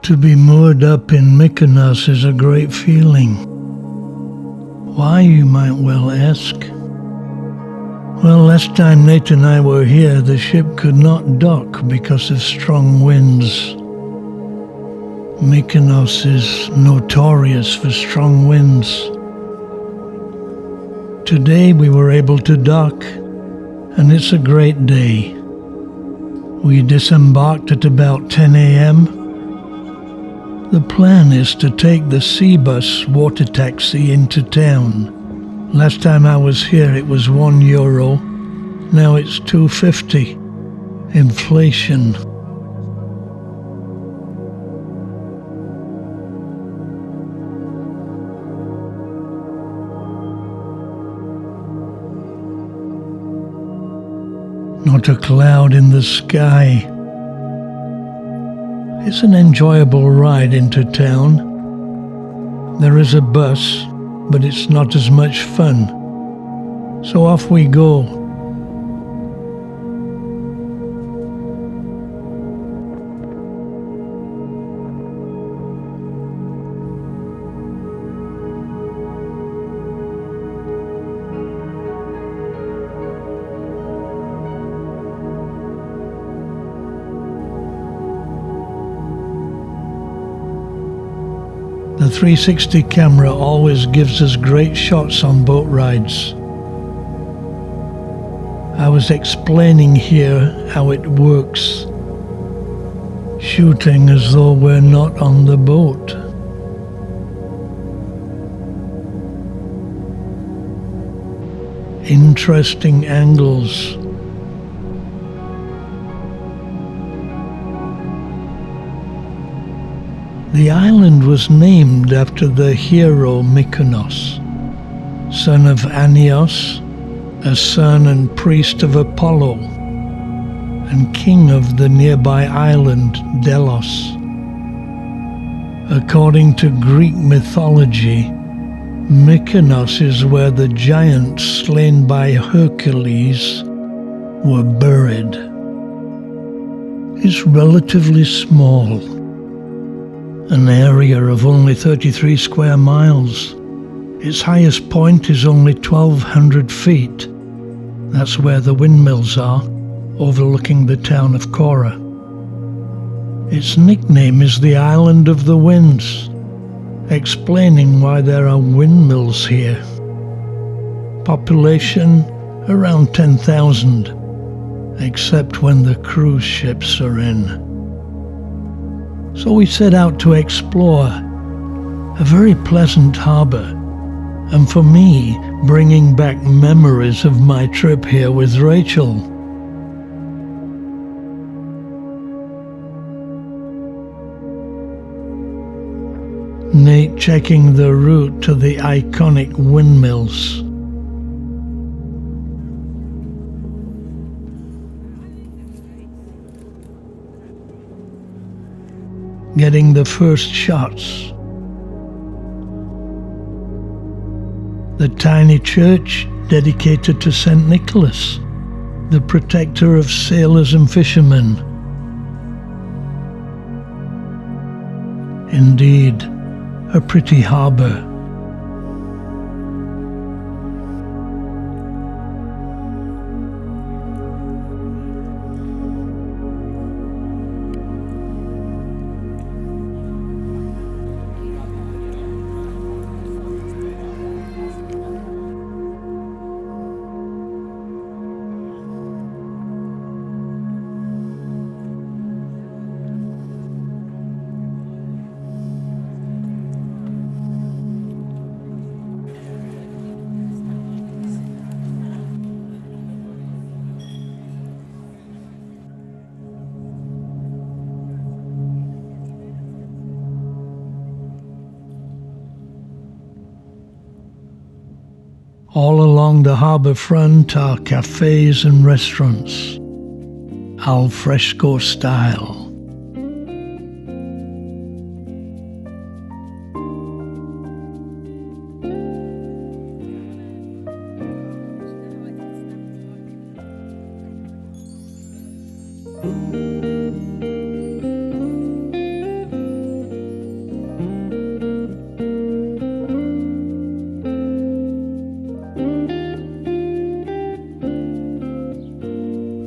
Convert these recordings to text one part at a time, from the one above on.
To be moored up in Mykonos is a great feeling. Why, you might well ask? Well, last time Nate and I were here, the ship could not dock because of strong winds. Mykonos is notorious for strong winds. Today we were able to dock, and it's a great day. We disembarked at about 10 a.m. The plan is to take the sea bus water taxi into town. Last time I was here it was €1. Now it's $2.50. Inflation. Not a cloud in the sky. It's an enjoyable ride into town. There is a bus, but it's not as much fun. So off we go. The 360 camera always gives us great shots on boat rides. I was explaining here how it works, shooting as though we're not on the boat. Interesting angles. The island was named after the hero Mykonos, son of Anios, a son and priest of Apollo, and king of the nearby island Delos. According to Greek mythology, Mykonos is where the giants slain by Hercules were buried. It's relatively small. An area of only 33 square miles. Its highest point is only 1,200 feet. That's where the Windmills are, overlooking the town of Kora. Its nickname is the Island of the Winds, explaining why there are windmills here. Population around 10,000, except when the cruise ships are in. So we set out to explore a very pleasant harbour, and for me, bringing back memories of my trip here with Rachel. Nate checking the route to the iconic Windmills. Getting the first shots. The tiny church dedicated to St. Nicholas, the protector of sailors and fishermen. Indeed, a pretty harbour. All along the harbour front are cafes and restaurants, al fresco style.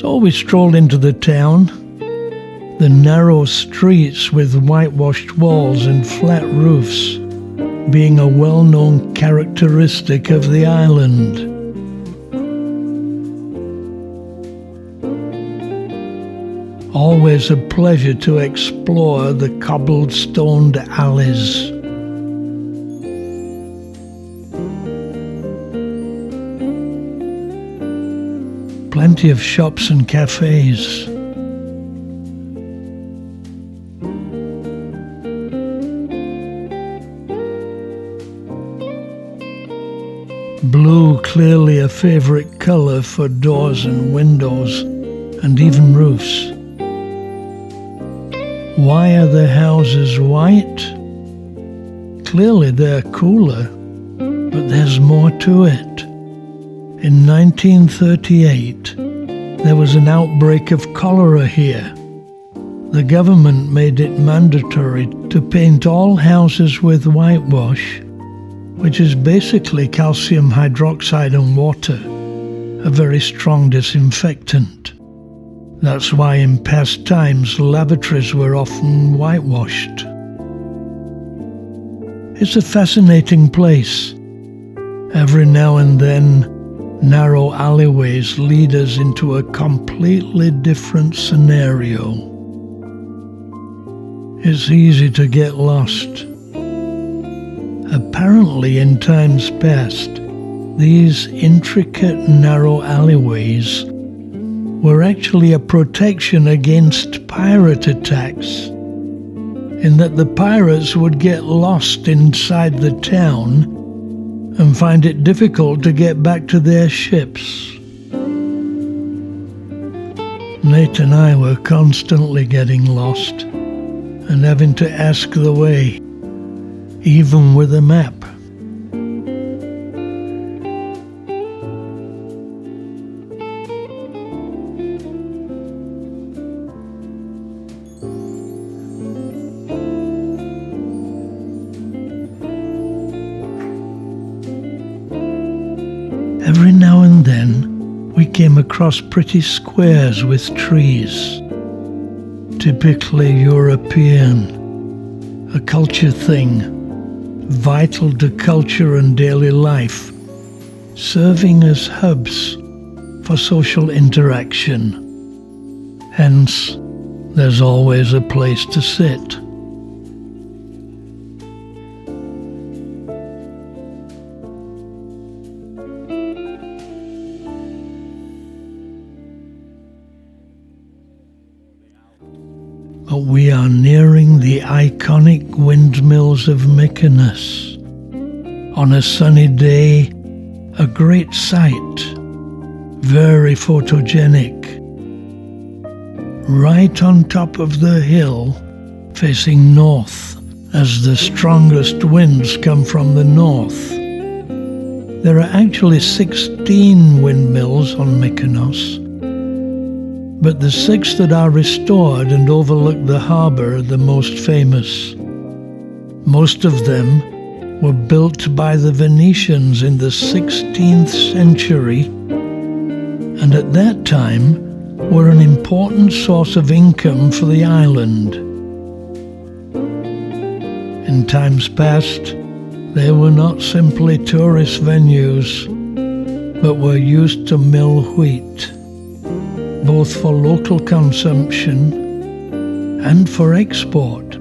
So we strolled into the town. The narrow streets with whitewashed walls and flat roofs being a well-known characteristic of the island. Always a pleasure to explore the cobblestoned alleys. Plenty of shops and cafes. Blue clearly a favorite color for doors and windows and even roofs. Why are the houses white? Clearly they're cooler, but there's more to it. In 1938, there was an outbreak of cholera here. The government made it mandatory to paint all houses with whitewash, which is basically calcium hydroxide and water, a very strong disinfectant. That's why in past times lavatories were often whitewashed. It's a fascinating place. Every now and then, narrow alleyways lead us into a completely different scenario. It's easy to get lost. Apparently, in times past, these intricate narrow alleyways were actually a protection against pirate attacks, in that the pirates would get lost inside the town and find it difficult to get back to their ships. Nate and I were constantly getting lost and having to ask the way, even with a map. Every now and then, we came across pretty squares with trees, typically European, a culture thing, vital to culture and daily life, serving as hubs for social interaction. Hence, there's always a place to sit. But we are nearing the iconic Windmills of Mykonos. On a sunny day, a great sight, very photogenic. Right on top of the hill, facing north, as the strongest winds come from the north. There are actually 16 windmills on Mykonos, but the 6 that are restored and overlook the harbour are the most famous. Most of them were built by the Venetians in the 16th century, and at that time were an important source of income for the island. In times past, they were not simply tourist venues, but were used to mill wheat, both for local consumption and for export.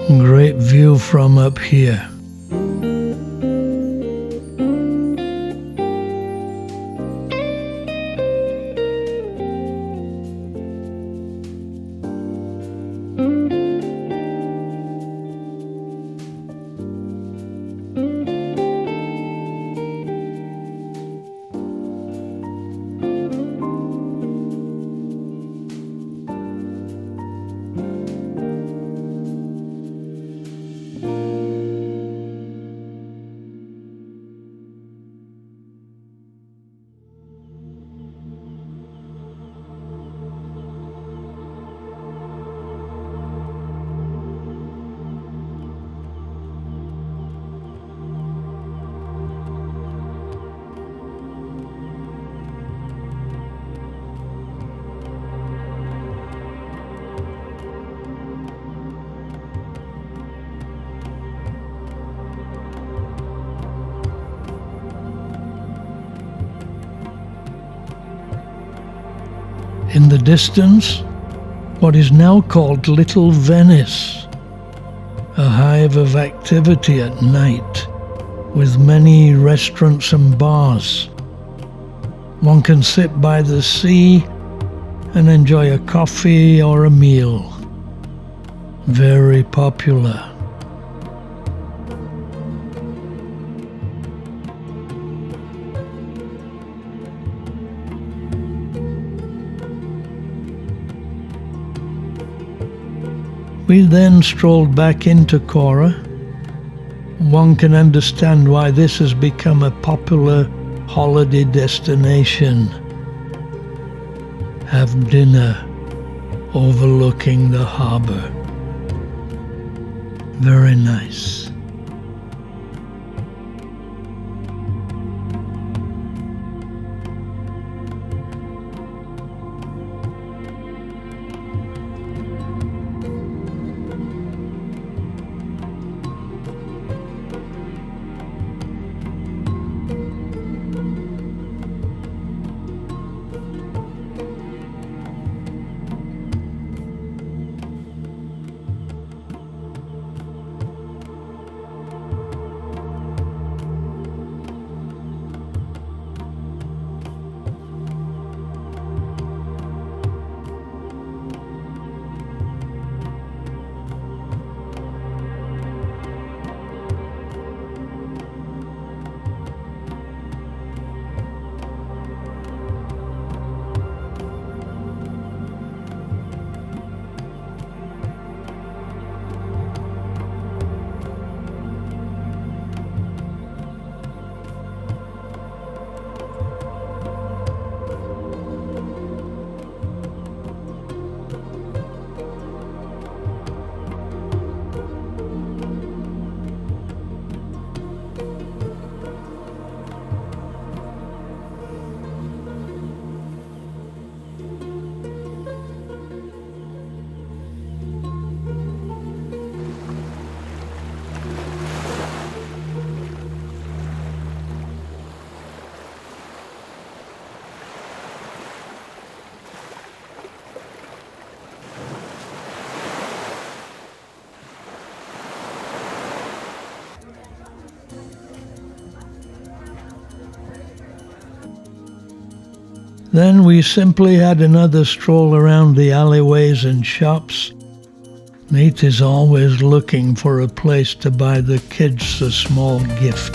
Great view from up here. In the distance, what is now called Little Venice, a hive of activity at night, with many restaurants and bars. One can sit by the sea and enjoy a coffee or a meal. Very popular. We then strolled back into Kora. One can understand why this has become a popular holiday destination. Have dinner overlooking the harbour. Very nice. Then we simply had another stroll around the alleyways and shops. Nate is always looking for a place to buy the kids a small gift.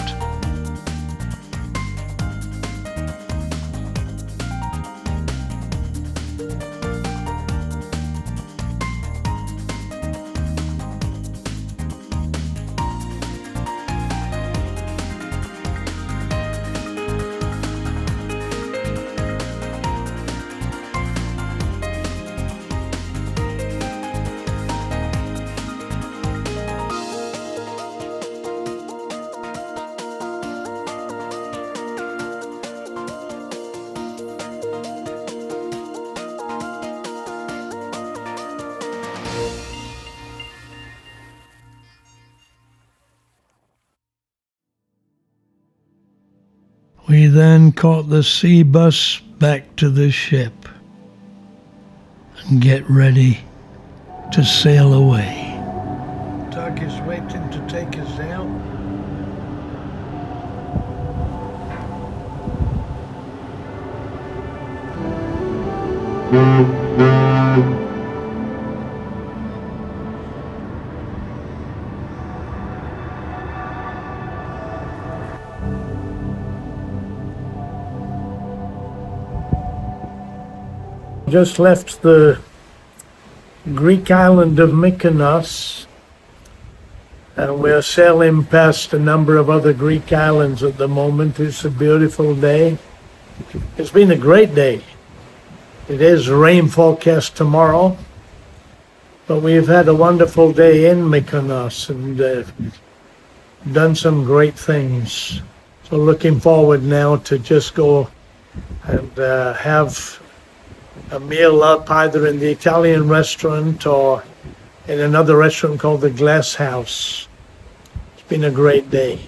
We then caught the sea bus back to the ship and get ready to sail away. Tug is waiting to take us out. Just left the Greek Island of Mykonos, and we're sailing past a number of other Greek islands at the moment. It's a beautiful day. It's been a great day. It is rain forecast tomorrow, but we've had a wonderful day in Mykonos and done some great things. So looking forward now to just go and have a meal up either in the Italian restaurant or in another restaurant called the Glass House. It's been a great day.